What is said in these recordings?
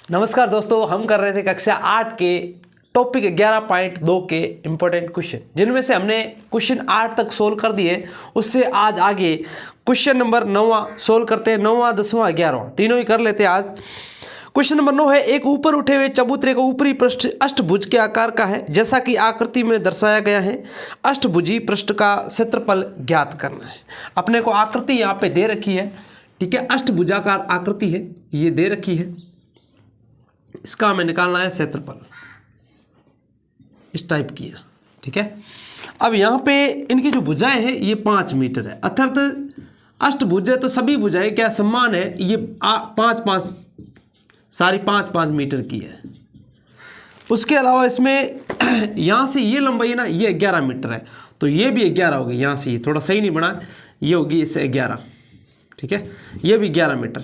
नमस्कार दोस्तों, हम कर रहे थे कक्षा 8 के टॉपिक 11.2 के इम्पोर्टेंट क्वेश्चन, जिनमें से हमने क्वेश्चन 8 तक सोल्व कर दिए। उससे आज आगे क्वेश्चन नंबर 9वां सोल्व करते हैं। 9वां, 10वां, 11वां तीनों ही कर लेते हैं आज। क्वेश्चन नंबर 9 है, एक ऊपर उठे हुए चबूतरे का ऊपरी पृष्ठ अष्टभुज के आकार का है, जैसा कि आकृति में दर्शाया गया है। अष्टभुजी पृष्ठ का क्षेत्रफल ज्ञात करना है। अपने को आकृति यहाँ पे दे रखी है, ठीक है। अष्टभुजाकार आकृति है, ये दे रखी है। इसका हमें निकालना है क्षेत्रफल, इस टाइप की है, ठीक है। अब यहाँ पे इनकी जो भुजाएं हैं ये 5 मीटर है, अर्थात अष्टभुज है तो सभी भुजाएं क्या समान है, ये 5-5 सारी 5-5 मीटर की है। उसके अलावा इसमें यहाँ से ये लंबाई है ना, ये 11 मीटर है, तो ये भी 11 होगी। यहाँ से ये थोड़ा सही नहीं बना, ये होगी इससे 11, ठीक है। ये भी 11 मीटर,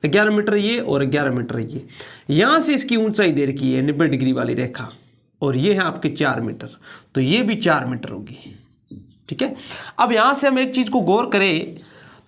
11 मीटर ये और 11 मीटर ये। यहाँ से इसकी ऊंचाई दे रखी है 90 डिग्री वाली रेखा, और ये है आपके 4 मीटर, तो ये भी 4 मीटर होगी, ठीक है। अब यहाँ से हम एक चीज़ को गौर करें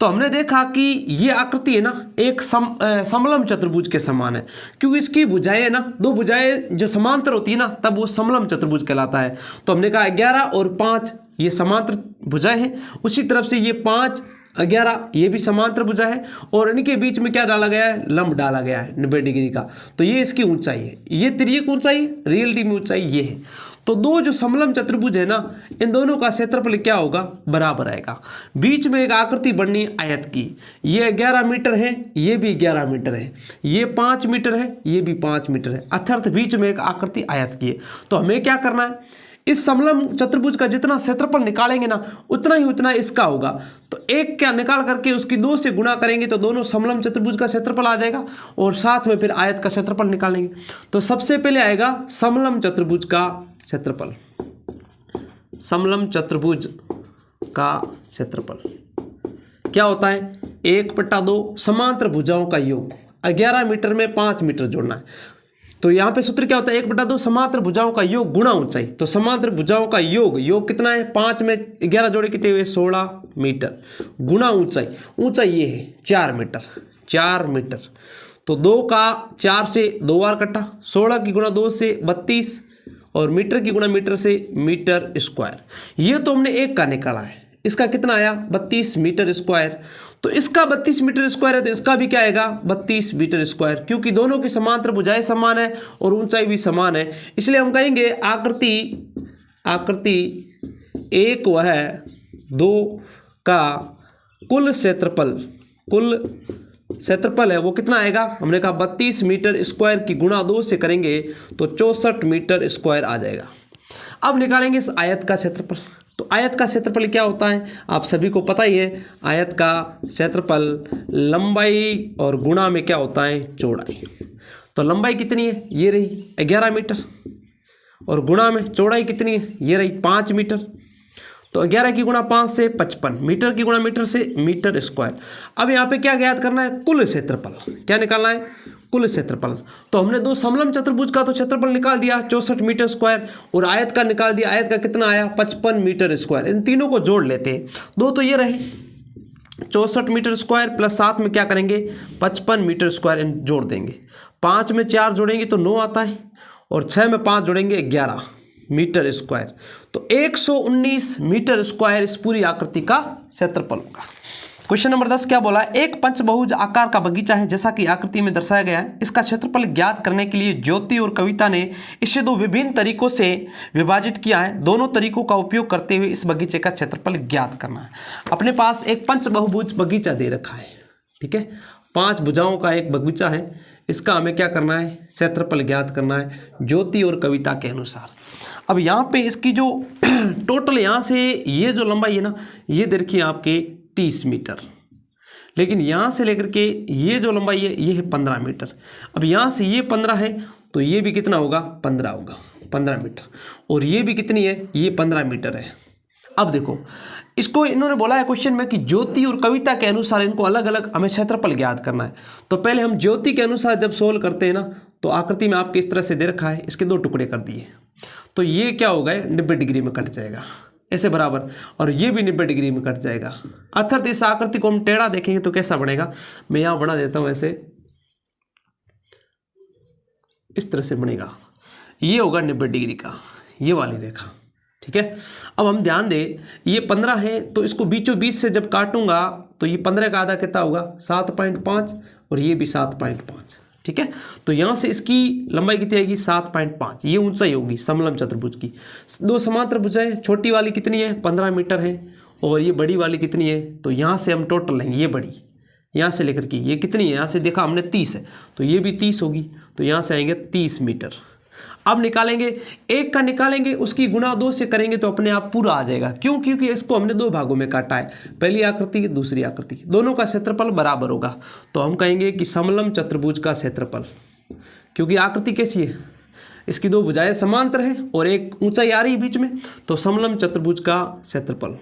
तो हमने देखा कि ये आकृति है ना एक समलम चतुर्भुज के समान है, क्योंकि इसकी भुजाएं ना, दो भुजाएं जो समांतर होती है ना, तब वो समलम चतुर्भुज कहलाता है। तो हमने कहा 11 और 5 ये समांतर भुजाएं हैं, उसी तरफ से ये 5, 11 ये भी समांतर भुजा है, और इनके बीच में क्या डाला गया है, लंब डाला गया है 90 डिग्री का। तो ये इसकी ऊंचाई है, ये तिर्यक ऊंचाई, रियलिटी में ऊंचाई ये है। तो दो जो समलम चतुर्भुज है ना, इन दोनों का क्षेत्रफल क्या होगा, बराबर आएगा। बीच में एक आकृति बननी आयत की, ये 11 मीटर है, ये भी 11 मीटर है, ये 5 मीटर है, ये भी 5 मीटर है, अर्थात बीच में एक आकृति आयत की है। तो हमें क्या करना है, इस समलम चतुर्भुज का जितना क्षेत्रफल निकालेंगे ना, उतना इसका होगा। तो एक क्या निकाल करके उसकी 2 से गुणा करेंगे तो दोनों समलम चतुर्भुज का क्षेत्रफल आ जाएगा, और साथ में फिर आयत का क्षेत्रफल निकालेंगे। तो सबसे पहले आएगा समलम चतुर्भुज का क्षेत्रफल, समलम चतुर्भुज का क्षेत्रफल क्या होता है, 1/2 समांतर भुजाओं का योग। 11 मीटर में 5 मीटर जोड़ना है, तो यहाँ पे सूत्र क्या होता है, 1/2 समांतर भुजाओं का योग गुणा ऊंचाई। तो समांतर भुजाओं का योग कितना है, 5 में 11 जोड़े कितने हुए, 16 मीटर, गुणा ऊंचाई ये है 4 मीटर, 4 मीटर। तो 2 का 4 से 2 बार कटा, 16 की गुणा 2 से 32, और मीटर की गुणा मीटर से मीटर स्क्वायर। ये तो हमने एक का निकाला है, इसका कितना आया, 32 मीटर स्क्वायर। तो इसका 32 मीटर स्क्वायर है, तो इसका भी क्या आएगा, 32 मीटर स्क्वायर, क्योंकि दोनों की समांतर भुजाएं समान है और ऊंचाई भी समान है। इसलिए हम कहेंगे आकृति 1 व 2 का कुल क्षेत्रफल है वो कितना आएगा, हमने कहा 32 मीटर स्क्वायर की गुणा 2 से करेंगे तो 64 मीटर स्क्वायर आ जाएगा। अब निकालेंगे इस आयत का क्षेत्रफल। तो आयत का क्षेत्रफल क्या होता है, आप सभी को पता ही है। आयत का क्षेत्रफल लंबाई और गुणा में क्या होता है, चौड़ाई। तो लंबाई कितनी है, ये रही 11 मीटर, और गुणा में चौड़ाई कितनी है, ये रही 5 मीटर। तो 11 की गुणा 5 से 55, मीटर की गुणा मीटर से मीटर स्क्वायर। अब यहाँ पे क्या ज्ञात करना है, कुल क्षेत्रफल। क्या निकालना है, कुल क्षेत्रफल। तो हमने दो समलम चतुर्भुज का तो क्षेत्रफल निकाल दिया 64 मीटर स्क्वायर, और आयत का निकाल दिया, आयत का कितना आया, 55 मीटर स्क्वायर। इन तीनों को जोड़ लेते हैं, दो तो ये रहे 64 मीटर स्क्वायर, प्लस साथ में क्या करेंगे, 55 मीटर स्क्वायर जोड़ देंगे। 5 में 4 जोड़ेंगे तो 9 आता है, और 6 में 5 जोड़ेंगे 11 मीटर स्क्वायर। तो 119 मीटर स्क्वायर इस पूरी आकृति का क्षेत्रफल होगा। क्वेश्चन नंबर 10 क्या बोला, एक पंचभुज आकार का बगीचा है, जैसा कि आकृति में दर्शाया गया है। इसका क्षेत्रफल ज्ञात करने के लिए ज्योति और कविता ने इसे 2 विभिन्न तरीकों से विभाजित किया है। दोनों तरीकों का उपयोग करते हुए इस बगीचे का क्षेत्रफल ज्ञात करना है। अपने पास एक पंचबहुभुज बगीचा दे रखा है, ठीक है, 5 भुजाओं का एक बगीचा है। इसका हमें क्या करना है, क्षेत्रफल ज्ञात करना है ज्योति और कविता के अनुसार। अब यहाँ पे इसकी जो टोटल यहाँ से ये जो लंबाई है ना, ये देखिए आपके 30 मीटर, लेकिन यहाँ से लेकर के ये जो लंबाई है ये है 15 मीटर। अब यहाँ से ये 15 है, तो ये भी कितना होगा, 15 होगा, 15 मीटर, और ये भी कितनी है, ये 15 मीटर है। अब देखो, इसको इन्होंने बोला है क्वेश्चन में कि ज्योति और कविता के अनुसार इनको अलग अलग हमें क्षेत्रफल ज्ञात करना है। तो पहले हम ज्योति के अनुसार जब सोल्व करते हैं ना, तो आकृति में आपके इस तरह से दे रखा है, इसके 2 टुकड़े कर दिए, तो ये क्या होगा, 90 डिग्री में कट जाएगा ऐसे बराबर, और ये भी 90 डिग्री में कट जाएगा। अर्थात इस आकृति को हम टेढ़ा देखेंगे तो कैसा बनेगा, मैं यहाँ बना देता हूँ ऐसे, इस तरह से बनेगा, ये होगा 90 डिग्री का, ये वाली रेखा, ठीक है। अब हम ध्यान दें, ये 15 है तो इसको बीचों बीच से जब काटूंगा तो ये 15 का आधा कितना होगा 7.5 और ये भी 7.5, ठीक है। तो यहाँ से इसकी लंबाई कितनी आएगी 7.5, ये ऊंचाई होगी समलंब चतुर्भुज की। दो समांतर भुजाएं, छोटी वाली कितनी है 15 मीटर है और ये बड़ी वाली कितनी है, तो यहाँ से हम टोटल लेंगे, ये बड़ी यहाँ से लेकर के ये कितनी है, यहाँ से देखा हमने 30 है तो ये भी 30 होगी, तो यहाँ से आएंगे 30 मीटर। अब निकालेंगे, एक का निकालेंगे उसकी गुणा 2 से करेंगे तो अपने आप पूरा आ जाएगा। क्यों? क्योंकि इसको हमने दो भागों में काटा है, पहली आकृति दूसरी आकृति, दोनों का क्षेत्रफल बराबर होगा। तो हम कहेंगे कि समलंब चतुर्भुज का क्षेत्रफल, क्योंकि आकृति कैसी है, इसकी दो भुजाएं समांतर है और एक ऊंचाई आ रही है बीच में, तो समलंब चतुर्भुज का क्षेत्रफल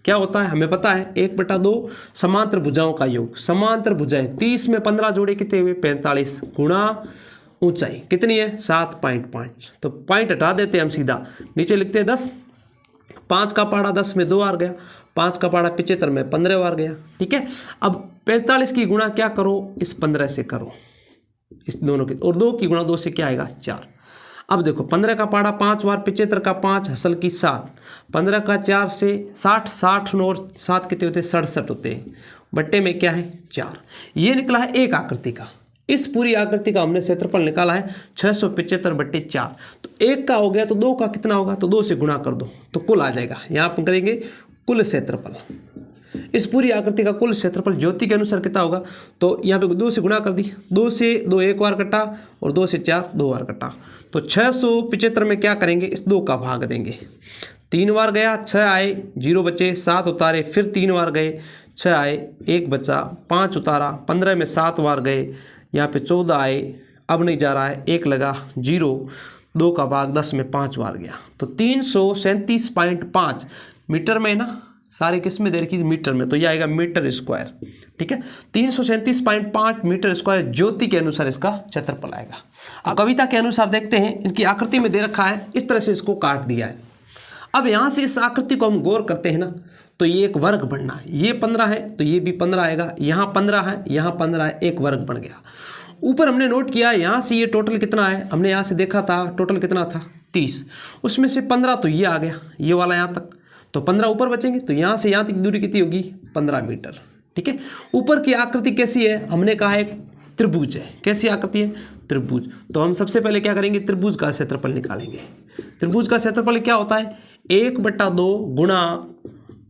क्या होता है हमें पता है, 1/2 समांतर भुजाओं का योग। समांतर भुजाएं 30 में 15 जोड़े कितने हुए 45 गुणा ऊंचाई कितनी है 7.5, तो पॉइंट हटा देते हैं हम, सीधा नीचे लिखते हैं 10, 5 का पाड़ा 10 में 2 बार गया, 5 का पाड़ा 75 में 15 बार गया, ठीक है। अब 45 की गुणा क्या करो, इस 15 से करो, इस दोनों की, और 2 की गुणा 2 से क्या आएगा 4। अब देखो 15 का पाड़ा 5 बार, 75 का 5 हसल की 7, 15 का 4 से 60, 60 और 7 कितने होते हैं 67 होते हैं, बट्टे में क्या है 4। ये निकला है एक आकृति का। इस पूरी आकृति का हमने क्षेत्रफल निकाला है 675/4, तो एक का हो गया तो 2 का कितना होगा, तो 2 से गुणा कर दो तो कुल आ जाएगा। यहाँ अपन करेंगे कुल क्षेत्रफल, इस पूरी आकृति का कुल क्षेत्रफल ज्योति के अनुसार कितना होगा, तो यहाँ पे 2 से गुणा कर दी, 2 से 2 एक बार कटा और 2 से 4 2 बार कटा, तो 675 में क्या करेंगे, इस 2 का भाग देंगे, 3 बार गया 6 आए 0 बचे, 7 उतारे, फिर 3 बार गए 6 आए 1 बचा, 5 उतारा, 15 में 7 बार गए, यहाँ पे 14 आए, अब नहीं जा रहा है 1 लगा 0, 2 का भाग 10 में 5 बार गया, तो 337.5 मीटर में ना, सारे किस में दे रखी थी मीटर में, तो ये आएगा मीटर स्क्वायर, ठीक है। 337.5 मीटर स्क्वायर ज्योति के अनुसार इसका क्षेत्रफल आएगा। अब कविता के अनुसार देखते हैं, इनकी आकृति में दे रखा है, इस तरह से इसको काट दिया है। अब यहाँ से इस आकृति को हम गौर करते हैं ना, तो ये एक वर्ग बनना है, ये 15 है तो ये भी 15 आएगा, यहाँ 15 है यहाँ 15 है, एक वर्ग बन गया। ऊपर हमने नोट किया यहाँ से ये टोटल कितना है, हमने यहाँ से देखा था टोटल कितना था 30, उसमें से 15 तो ये आ गया, ये वाला यहाँ तक, तो 15 ऊपर बचेंगे, तो यहाँ से यहाँ तक दूरी कितनी होगी 15 मीटर, ठीक है। ऊपर की आकृति कैसी है, हमने कहा है त्रिभुज है, कैसी आकृति है त्रिभुज, तो हम सबसे पहले क्या करेंगे त्रिभुज का क्षेत्रफल निकालेंगे। त्रिभुज का क्षेत्रफल क्या होता है 1/2 गुणा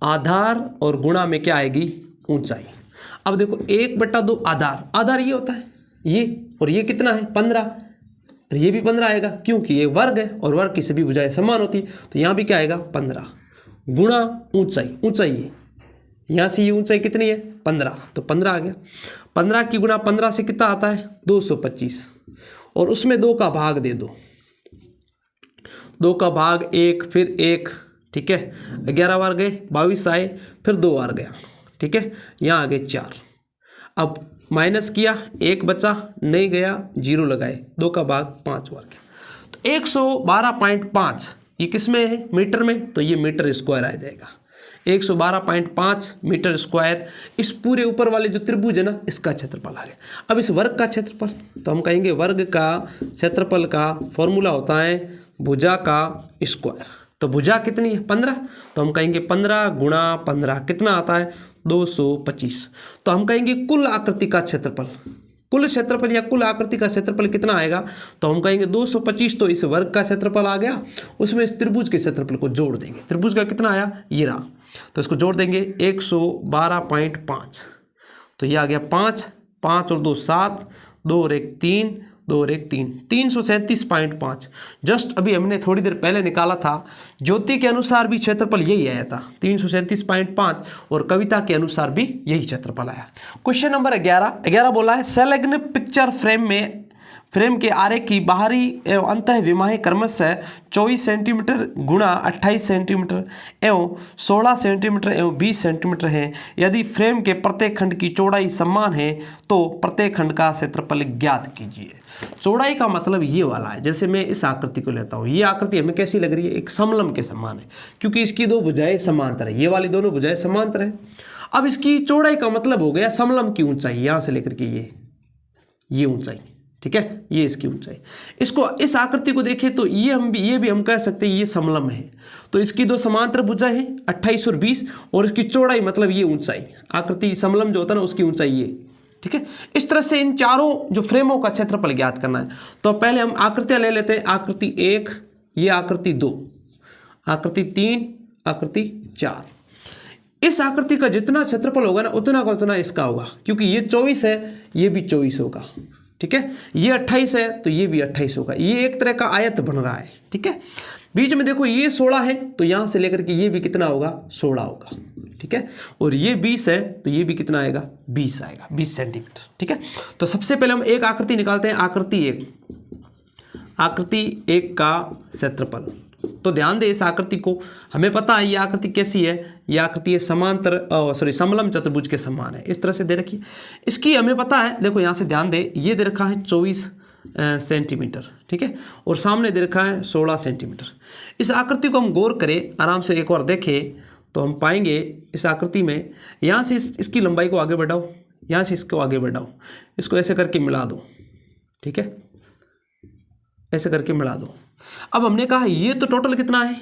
आधार और गुणा में क्या आएगी ऊंचाई। अब देखो 1/2 आधार, आधार ये होता है ये, और ये कितना है 15, और ये भी 15 आएगा क्योंकि ये वर्ग है और वर्ग की सभी भुजाएं समान होती है, तो यहाँ भी क्या आएगा 15 गुणा ऊंचाई, ऊंचाई है यहाँ से ये ऊंचाई कितनी है 15, तो 15 आ गया। 15 की गुणा 15 से कितना आता है 225, और उसमें 2 का भाग दे दो, 2 का भाग 1 फिर 1, ठीक है, 11 बार गए 22 आए, फिर 2 बार गया, ठीक है, यहाँ आ गए 4। अब माइनस किया 1 बचा नहीं गया 0 लगाए, 2 का भाग 5 बार गया, तो 112.5 ये किस में है मीटर में, तो ये मीटर स्क्वायर आ जाएगा। 112.5 मीटर स्क्वायर इस पूरे ऊपर वाले जो त्रिभुज है ना इसका क्षेत्रफल आ गया। अब इस वर्ग का क्षेत्रफल, तो हम कहेंगे वर्ग का क्षेत्रफल का फॉर्मूला होता है भुजा का स्क्वायर, तो भुजा कितनी है 15, तो हम कहेंगे 15 गुणा 15 कितना आता है 225, तो हम कहेंगे कुल आकृति का क्षेत्रफल, कुल क्षेत्रफल या कुल आकृति का क्षेत्रफल कितना आएगा, तो हम कहेंगे 225, तो इस वर्ग का क्षेत्रफल आ गया, उसमें इस त्रिभुज के क्षेत्रफल को जोड़ देंगे, त्रिभुज का कितना आया ये रहा, तो इसको जोड़ देंगे 112.5, तो ये आ गया 5, 5 और 2 7, 2 और 1 3, 2 और 1 3, 337.5। जस्ट अभी हमने थोड़ी देर पहले निकाला था, ज्योति के अनुसार भी क्षेत्रफल यही आया था 337.5, और कविता के अनुसार भी यही क्षेत्रफल आया। क्वेश्चन नंबर 11 बोला है संलग्न पिक्चर फ्रेम के आरे की बाहरी एवं अंतः विमाही क्रमशः 24 सेंटीमीटर गुणा 28 सेंटीमीटर एवं 16 सेंटीमीटर एवं 20 सेंटीमीटर है। यदि फ्रेम के प्रत्येक खंड की चौड़ाई समान है तो प्रत्येक खंड का क्षेत्रफल ज्ञात कीजिए। चौड़ाई का मतलब ये वाला है, जैसे मैं इस आकृति को लेता हूँ, ये आकृति हमें कैसी लग रही है एक समलंब के समान है, क्योंकि इसकी दो भुजाएं समांतर है, ये वाली दोनों भुजाएं समांतर है। अब इसकी चौड़ाई का मतलब हो गया समलंब की ऊंचाई, यहाँ से लेकर के ये ये ऊंचाई, ठीक है, ये इसकी ऊंचाई। इसको इस आकृति को देखिए तो ये भी हम कह सकते हैं ये समलंब है। तो इसकी दो समांतर भुजा है 28 और 20, और इसकी चौड़ाई मतलब ये ऊंचाई, आकृति समलंब जो होता है ना उसकी ऊंचाई ये, ठीक है। इस तरह से इन चारों जो फ्रेमों का क्षेत्रफल ज्ञात करना है। तो पहले हम आकृतियां ले लेते हैं। आकृति 1, ये आकृति 2, आकृति 3, आकृति 4। इस आकृति का जितना क्षेत्रफल होगा ना उतना का उतना इसका होगा, क्योंकि ये 24 है, ये भी 24 होगा, ठीक है। ये 28 है तो ये भी 28 होगा। ये एक तरह का आयत बन रहा है, ठीक है। बीच में देखो ये 16 है तो यहाँ से लेकर के ये भी कितना होगा, 16 होगा, ठीक है। और ये 20 है तो ये भी कितना आएगा, 20 आएगा, 20 सेंटीमीटर, ठीक है। तो सबसे पहले हम एक आकृति निकालते हैं। आकृति 1, आकृति 1 का क्षेत्रफल। तो ध्यान दे इस आकृति को, हमें पता है ये आकृति कैसी है, ये आकृति है समलंब चतुर्भुज के समान है, इस तरह से दे रखी है। इसकी हमें पता है, देखो यहाँ से ध्यान दे, ये दे रखा है 24 सेंटीमीटर, ठीक है, और सामने दे रखा है 16 सेंटीमीटर। इस आकृति को हम गौर करें, आराम से एक बार देखें तो हम पाएंगे इस आकृति में, यहाँ से इसकी लंबाई को आगे बढ़ाओ, यहाँ से इसको आगे बढ़ाओ, इसको ऐसे करके मिला दो, ठीक है, ऐसे करके मिला दो। अब हमने कहा ये तो टोटल कितना है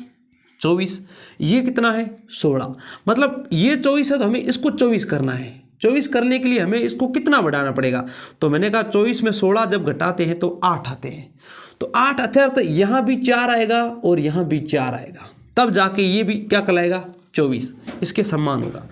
24, ये कितना है 16, मतलब ये 24 है तो हमें इसको 24 करना है। 24 करने के लिए हमें इसको कितना बढ़ाना पड़ेगा, तो मैंने कहा 24 में 16 जब घटाते हैं तो 8 आते हैं, तो 8 अर्थात यहाँ भी 4 आएगा और यहाँ भी 4 आएगा, तब जाके ये भी क्या कहलाएगा 24, इसके समान होगा।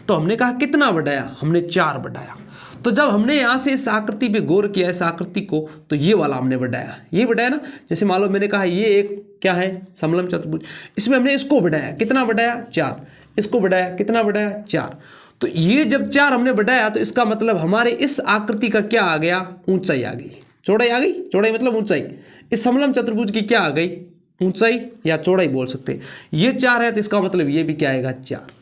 तो हमने कहा कितना बढ़ाया, हमने 4 बढ़ाया। तो जब हमने यहाँ से इस आकृति पे गौर किया, इस आकृति को, तो ये वाला हमने बढ़ाया, ये बढ़ाया ना। जैसे मान लो मैंने कहा ये एक क्या है समलंब चतुर्भुज, इसमें हमने इसको बढ़ाया, कितना बढ़ाया 4, इसको बढ़ाया, कितना बढ़ाया 4। तो ये जब 4 हमने बढ़ाया तो इसका मतलब हमारे इस आकृति का क्या आ गया, ऊंचाई आ गई, चौड़ाई आ गई, चौड़ाई मतलब ऊंचाई। इस समलंब चतुर्भुज की क्या आ गई, ऊंचाई या चौड़ाई बोल सकते हैं। ये 4 है तो इसका मतलब ये भी क्या आएगा 4,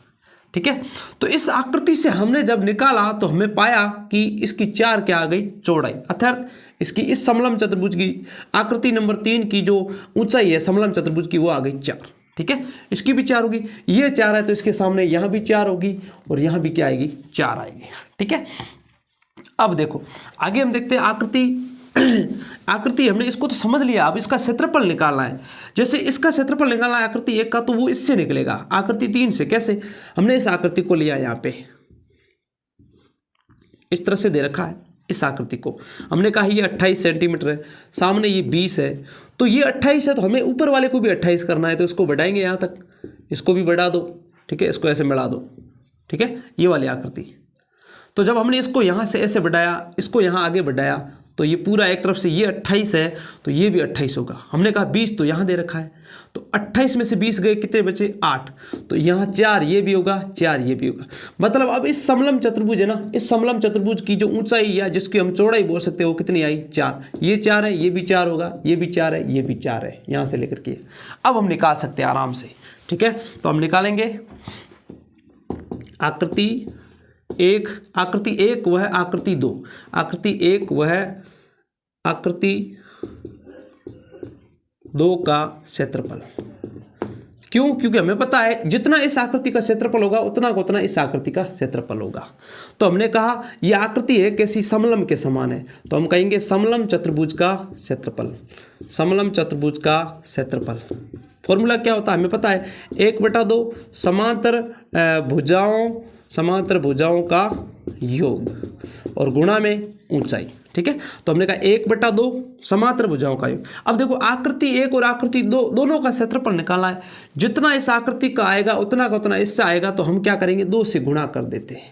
ठीक है। तो इस आकृति से हमने जब निकाला तो हमें पाया कि इसकी 4 क्या आ गई, चौड़ाई, अर्थात इसकी इस समलंब चतुर्भुज की आकृति नंबर 3 की जो ऊंचाई है समलंब चतुर्भुज की वो आ गई 4, ठीक है। इसकी भी 4 होगी, ये 4 है तो इसके सामने यहाँ भी 4 होगी और यहाँ भी क्या आएगी 4 आएगी, ठीक है। अब देखो आगे हम देखते हैं आकृति हमने इसको तो समझ लिया, अब इसका क्षेत्रफल निकालना है। जैसे इसका क्षेत्रफल निकालना है आकृति 1 का, तो वो इससे निकलेगा आकृति 3 से। कैसे, हमने इस आकृति को लिया, यहाँ पे इस तरह से दे रखा है। इस आकृति को हमने कहा ये 28 सेंटीमीटर है, सामने ये 20 है, तो ये 28 है तो हमें ऊपर वाले को भी 28 करना है, तो इसको बढ़ाएंगे यहाँ तक, इसको भी बढ़ा दो, ठीक है, इसको ऐसे मिला दो, ठीक है, ये वाली आकृति। तो जब हमने इसको यहाँ से ऐसे बढ़ाया, इसको यहाँ आगे बढ़ाया, तो ये पूरा एक तरफ से ये 28 है तो ये भी 28 होगा। हमने कहा 20 तो यहाँ दे रखा है, तो 28 में से 20 गए, कितने बचे 8, तो यहाँ 4 ये भी होगा, 4 ये भी होगा। मतलब अब इस समलंब चतुर्भुज है ना, इस समलंब चतुर्भुज की जो ऊंचाई या जिसकी हम चौड़ाई बोल सकते हैं वो कितनी आई 4। ये 4 है, ये भी 4 होगा, ये भी 4 है, ये भी 4 है, यहाँ से लेकर के अब हम निकाल सकते हैं आराम से, ठीक है। तो हम निकालेंगे आकृति 1, आकृति 1 वह आकृति 2, आकृति 1 वह आकृति 2 का क्षेत्रफल। क्यों, क्योंकि हमें पता है जितना इस आकृति का क्षेत्रफल होगा उतना का उतना इस आकृति का क्षेत्रफल होगा। तो हमने कहा यह आकृति है कैसी, समलंब के समान है, तो हम कहेंगे समलंब चतुर्भुज का क्षेत्रफल, समलंब चतुर्भुज का क्षेत्रफल। फॉर्मूला क्या होता है हमें पता है, 1/2 समांतर भुजाओं का योग और गुणा में ऊंचाई, ठीक है। तो हमने कहा 1/2 समांतर भुजाओं का योग। अब देखो आकृति 1 और आकृति 2 दोनों का क्षेत्रफल निकालना है, जितना इस आकृति का आएगा उतना का उतना इससे आएगा, तो हम क्या करेंगे 2 से गुणा कर देते हैं।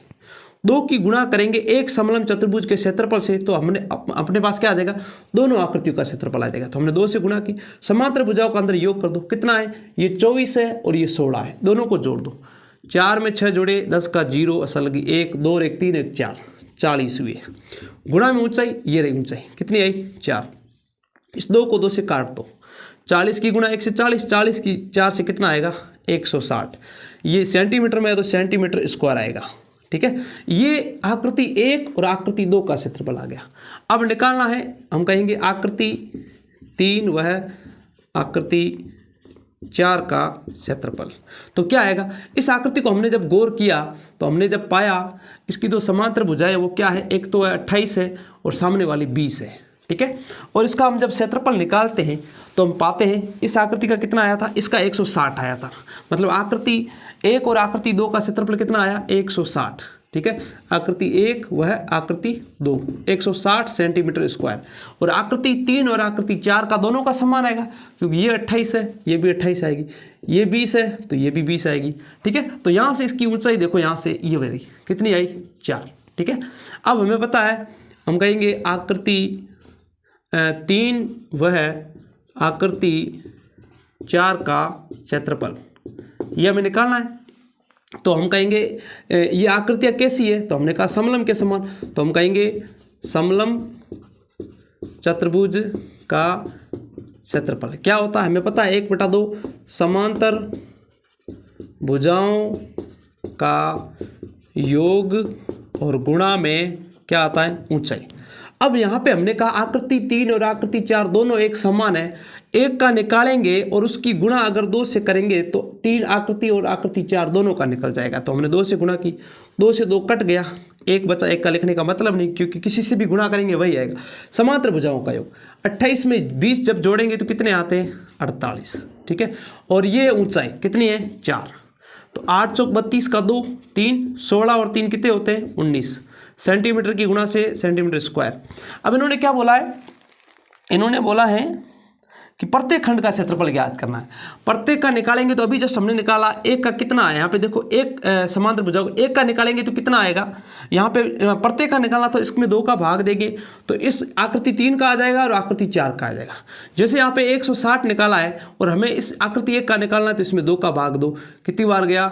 2 की गुणा करेंगे एक समलंब चतुर्भुज के क्षेत्रफल से, तो हमने अपने पास क्या आ जाएगा, दोनों आकृतियों का क्षेत्रफल आ जाएगा। तो हमने 2 से गुणा की, समांतर भुजाओं का अंदर योग कर दो, कितना है, ये 24 है और ये 16 है, दोनों को जोड़ दो, 4 में 6 जोड़े 10 का 0 असल लगी 1 2 1 3 1 4, 40 हुए। गुणा में ऊंचाई, ये रही ऊंचाई, कितनी आई 4, इस 2 को 2 से काट दो, 40 की गुणा 1 से 40, 40 की 4 से कितना आएगा 160, ये सेंटीमीटर में है तो सेंटीमीटर स्क्वायर आएगा, ठीक है। ये आकृति 1 और आकृति 2 का क्षेत्रफल आ गया। अब निकालना है, हम कहेंगे आकृति 3 वह आकृति 4 का क्षेत्रफल। तो क्या आएगा, इस आकृति को हमने जब गौर किया तो हमने जब पाया इसकी दो समांतर भुजाएं वो क्या है, एक तो 28 है और सामने वाली 20 है, ठीक है। और इसका हम जब क्षेत्रफल निकालते हैं तो हम पाते हैं इस आकृति का कितना आया था, इसका 160 आया था। मतलब आकृति 1 और आकृति 2 का क्षेत्रफल कितना आया, 160, ठीक है। आकृति 1 वह आकृति 2 160 सेंटीमीटर स्क्वायर। और आकृति 3 और आकृति 4 का दोनों का समान आएगा, क्योंकि ये 28 है, ये भी 28 आएगी, ये 20 है तो ये भी 20 आएगी, ठीक है। तो यहाँ से इसकी ऊंचाई देखो, यहाँ से ये वाली कितनी आई, 4, ठीक है। अब हमें पता है, हम कहेंगे आकृति 3 वह आकृति 4 का क्षेत्रफल, ये हमें निकालना है। तो हम कहेंगे ये आकृतियाँ कैसी है, तो हमने कहा समलम के समान, तो हम कहेंगे समलम चतुर्भुज का क्षेत्रफल क्या होता है, हमें पता है 1/2 समांतर भुजाओं का योग और गुणा में क्या आता है, ऊंचाई। अब यहाँ पे हमने कहा आकृति 3 और आकृति 4 दोनों एक समान है, एक का निकालेंगे और उसकी गुणा अगर 2 से करेंगे तो 3 आकृति और आकृति 4 दोनों का निकल जाएगा। तो हमने 2 से गुणा की, 2 से 2 कट गया, एक बचा, एक का लिखने का मतलब नहीं, क्योंकि किसी से भी गुणा करेंगे वही आएगा। समांतर भुजाओं का योग 28 में 20 जब जोड़ेंगे तो कितने आते हैं, 48, ठीक है। और ये ऊंचाई कितनी है, 4, तो 8 चौक 32 का 2 3 16 और 3 कितने होते हैं, 19 सेंटीमीटर की गुणा से सेंटीमीटर स्क्वायर। अब इन्होंने क्या बोला है, इन्होंने बोला है कि प्रत्येक खंड का क्षेत्रफल ज्ञात करना है। प्रत्येक का निकालेंगे तो अभी जस्ट हमने निकाला, एक का कितना है, यहाँ पे देखो एक समांतर भुजाओं एक का निकालेंगे तो कितना आएगा, यहाँ पे प्रत्येक का निकालना तो इसमें 2 का भाग देंगे तो इस आकृति 3 का आ जाएगा और आकृति 4 का आ जाएगा। जैसे यहाँ पे 160 निकाला है और हमें इस आकृति 1 का निकालना है तो इसमें 2 का भाग दो, कितनी बार गया,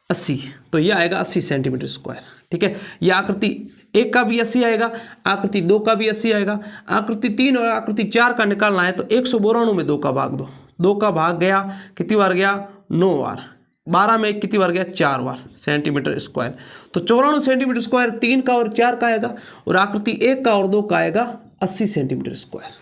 80, तो ये आएगा 80 सेंटीमीटर स्क्वायर, ठीक है। ये आकृति 1 का भी 80 आएगा, आकृति 2 का भी 80 आएगा। आकृति 3 और आकृति 4 का निकालना है तो 192 में 2 का भाग दो, 2 का भाग गया, कितनी बार गया, 9 बार, 12 में कितनी बार गया, 4 बार सेंटीमीटर स्क्वायर। तो 94 सेंटीमीटर स्क्वायर 3 का और 4 का आएगा, और आकृति 1 का और 2 का आएगा 80 सेंटीमीटर स्क्वायर।